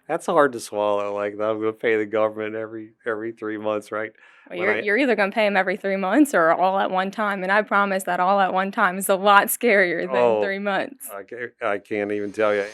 That's hard to swallow. Like I'm going to pay the government every 3 months, right? Well, When I you're either going to pay them every 3 months or all at one time, and I promise that all at one time is a lot scarier than oh 3 months. I can't even tell you.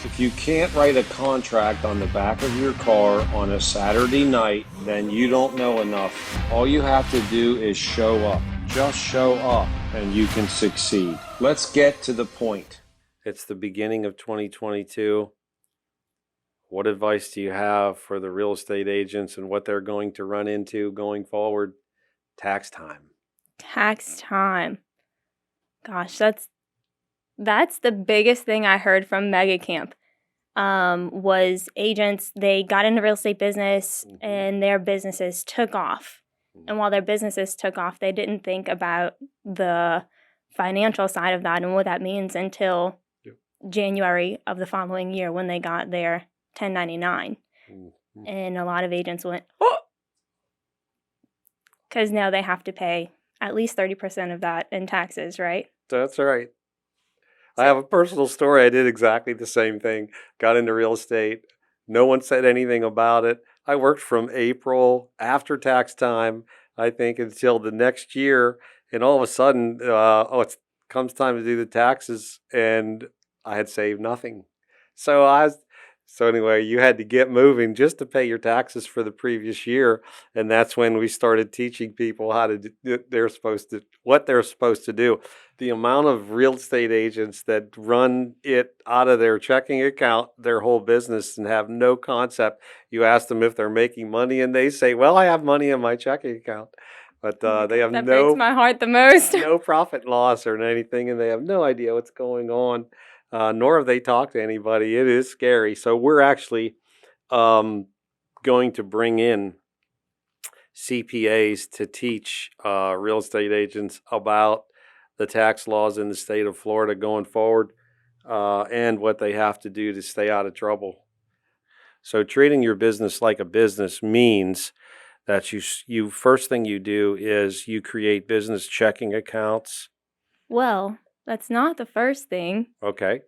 If you can't write a contract on the back of your car on a Saturday night, then you don't know enough. All you have to do is show up. Just show up and you can succeed. Let's get to the point. It's the beginning of 2022. What advice do you have for the real estate agents and what they're going to run into going forward? Tax time. Tax time. Gosh, that's the biggest thing I heard from Mega Camp. Was agents, they got into real estate business and their businesses took off. And while their businesses took off, they didn't think about the financial side of that and what that means until Yep. January of the following year when they got their 1099. Mhm. And a lot of agents went, oh, because now they have to pay at least 30% of that in taxes, right? That's right. I have a personal story. I did exactly the same thing. Got into real estate. No one said anything about it. I worked from April after tax time, I think, until the next year. And all of a sudden, it comes time to do the taxes, and I had saved nothing. So so anyway, you had to get moving just to pay your taxes for the previous year, and that's when we started teaching people how to what they're supposed to do. The amount of real estate agents that run it out of their checking account, their whole business, and have no concept. You ask them if they're making money, and they say, "Well, I have money in my checking account," but Oh my they God, have that breaks no my heart the most. no profit and loss or anything, and they have no idea what's going on. Nor have they talked to anybody. It is scary. So we're actually um, going to bring in CPAs to teach real estate agents about the tax laws in the state of Florida going forward, and what they have to do to stay out of trouble. So treating your business like a business means that you first thing you do is you create business checking accounts. Well, that's not the first thing. Okay,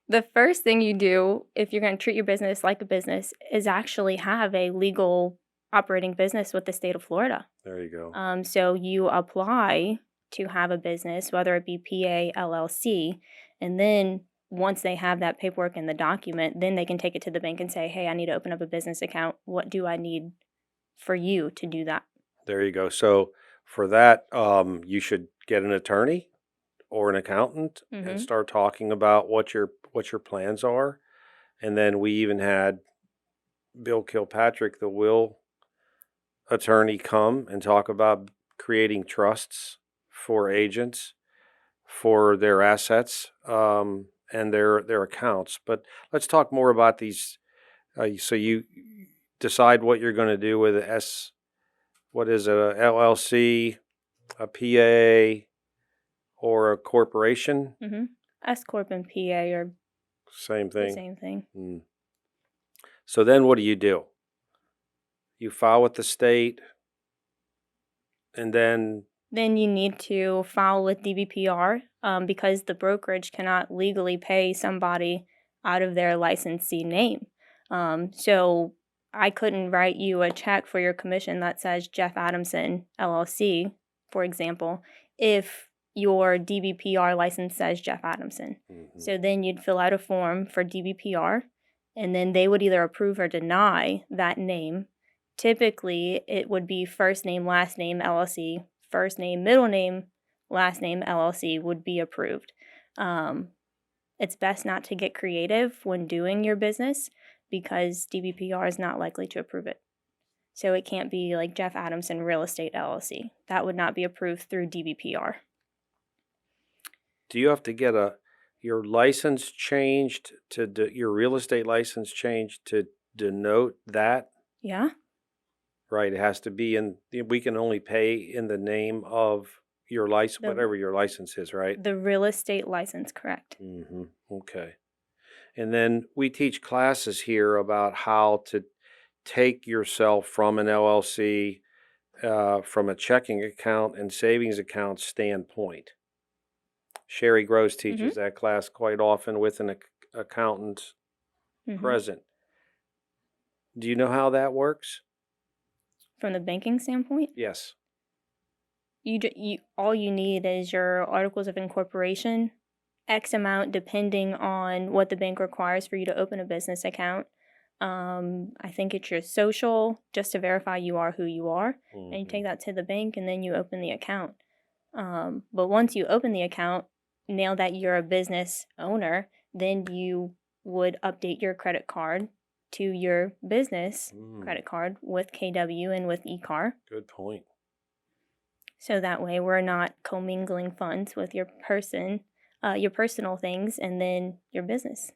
The first thing you do if you're going to treat your business like a business is actually have a legal operating business with the state of Florida. there you go. So you apply to have a business, whether it be PA, LLC, and then once they have that paperwork in the document, then they can take it to the bank and say, hey, I need to open up a business account. What do I need for you to do that? There you go. So for that, you should get an attorney or an accountant and Mm-hmm. start talking about what your plans are. And then we even had Bill Kilpatrick, the will attorney, come and talk about creating trusts for agents for their assets, and their accounts. But let's talk more about these. So you decide what you're going to do with what is it, a LLC, a PA, or a corporation? Mm-hmm. S Corp and PA are Same the thing. same thing. Mm. So then what do? You file with the state, and then Then you need to file with DBPR because the brokerage cannot legally pay somebody out of their licensee name. So I couldn't write you a check for your commission that says Jeff Adamson LLC, for example, if your DBPR license says Jeff Adamson. So then you'd fill out a form for DBPR, and then they would either approve or deny that name. Typically, it would be first name, last name, LLC. First name, middle name, last name, LLC would be approved. It's best not to get creative when doing your business because DBPR is not likely to approve it. So it can't be like Jeff Adamson Real Estate LLC. That would not be approved through DBPR. do you have to get your license changed your real estate license changed to denote that? Yeah? Right, it has to be we can only pay in the name of your license, The, whatever your license is, right? the real estate license, correct. Okay. And then we teach classes here about how to take yourself from an LLC, from a checking account and savings account standpoint. Sherry Gross teaches that class quite often with an accountant present. Do you know how that works? From the banking standpoint, Yes. all you need is your articles of incorporation, X amount depending on what the bank requires for you to open a business account. I think it's your social, just to verify you are who you are, and you take that to the bank, and then you open the account. But once you open the account, now that you're a business owner, then you would update your credit card to your business credit card with KW and with eCar. Good point. So that way we're not commingling funds with your personal things and then your business.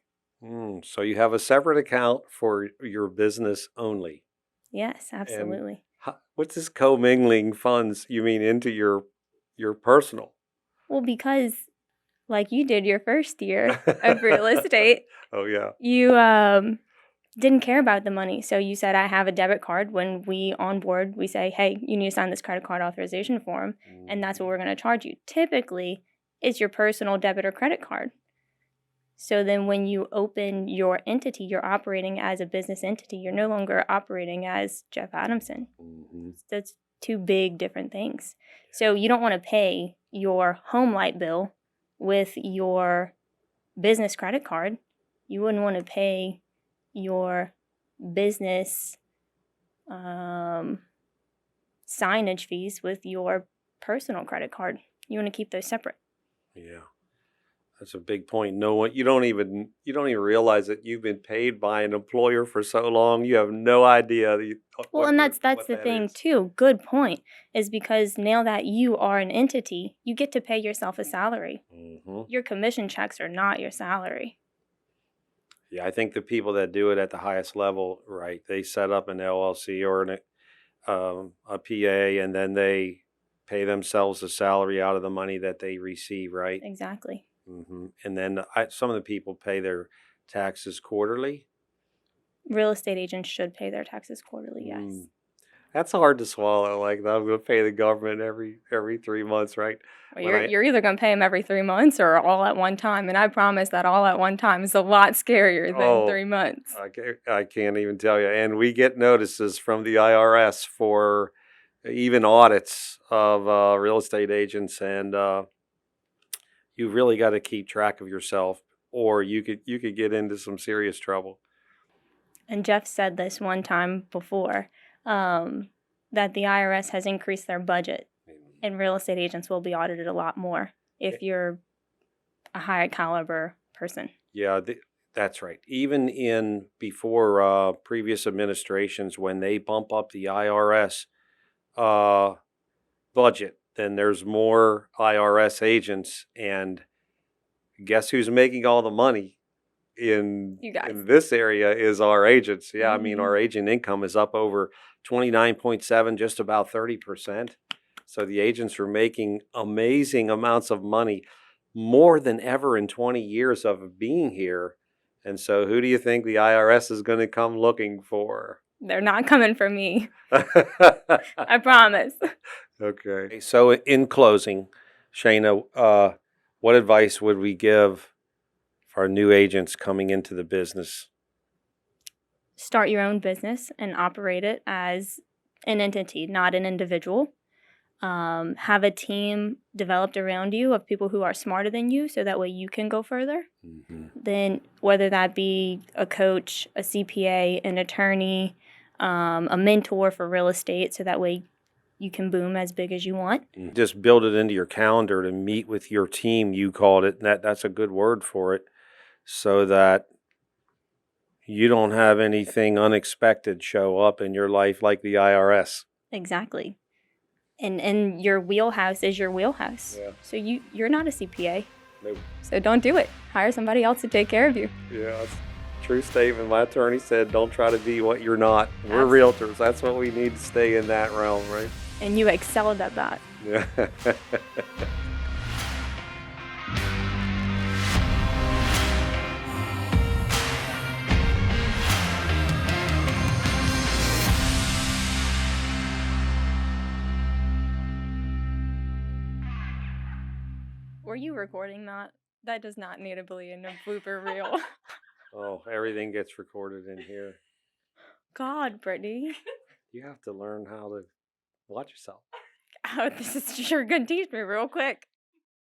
So you have a separate account for your business only. Yes, absolutely. What's this commingling funds you mean into your personal? Well, because like you did your first year of real estate, Oh, yeah. you didn't care about the money. So you said, I have a debit card. When we onboard, we say, hey, you need to sign this credit card authorization form, and that's what we're going to charge you. Typically, it's your personal debit or credit card. So then when you open your entity, you're operating as a business entity. You're no longer operating as Jeff Adamson. That's two big different things. So you don't want to pay your home light bill with your business credit card. You wouldn't want to pay your business signage fees with your personal credit card. You want to keep those separate. Yeah. That's a big point. No one, you don't even realize that you've been paid by an employer for so long. You have no idea. Well, and that's the thing too. Good point. Is because now that you are an entity, you get to pay yourself a salary. Your commission checks are not your salary. Yeah, I think the people that do it at the highest level, right? They set up an LLC or a PA, and then they pay themselves a salary out of the money that they receive, right? Exactly. And then some of the people pay their taxes quarterly. Real estate agents should pay their taxes quarterly, yes. That's hard to swallow. Like, I'm going to pay the government every 3 months, right? Well, you're either going to pay them every 3 months or all at one time. And I promise that all at one time is a lot scarier than 3 months. I can't even tell you. And we get notices from the IRS for even audits of real estate agents, and you've really got to keep track of yourself, or you could get into some serious trouble. And Jeff said this one time before, that the IRS has increased their budget, and real estate agents will be audited a lot more if you're a high caliber person. Yeah, that's right. Even before previous administrations, when they bump up the IRS budget, then there's more IRS agents, and guess who's making all the money in this area is our agents. Yeah, I mean, our agent income is up over 29.7, just about 30%. So the agents are making amazing amounts of money, more than ever in 20 years of being here. And so who do you think the IRS is going to come looking for? They're not coming for me. I promise. Okay. So in closing, Shana, what advice would we give for our new agents coming into the business? Start your own business and operate it as an entity, not an individual. Have a team developed around you of people who are smarter than you, so that way you can go further. Then whether that be a coach, a CPA, an attorney, a mentor for real estate, so that way you can boom as big as you want. Just build it into your calendar to meet with your team, you called it. That's a good word for it, so that you don't have anything unexpected show up in your life like the IRS. Exactly. And your wheelhouse is your wheelhouse. Yeah. So you're not a CPA. Nope. So don't do it. Hire somebody else to take care of you. Yeah, that's a true statement. My attorney said, don't try to be what you're not. We're realtors. That's what we need to stay in that realm, right? And you excelled at that. Yeah. Were you recording that? That does not need to be in a blooper reel. Oh, everything gets recorded in here. God, Brittany. You have to learn how to watch yourself. Oh, this is sure gonna teach me real quick.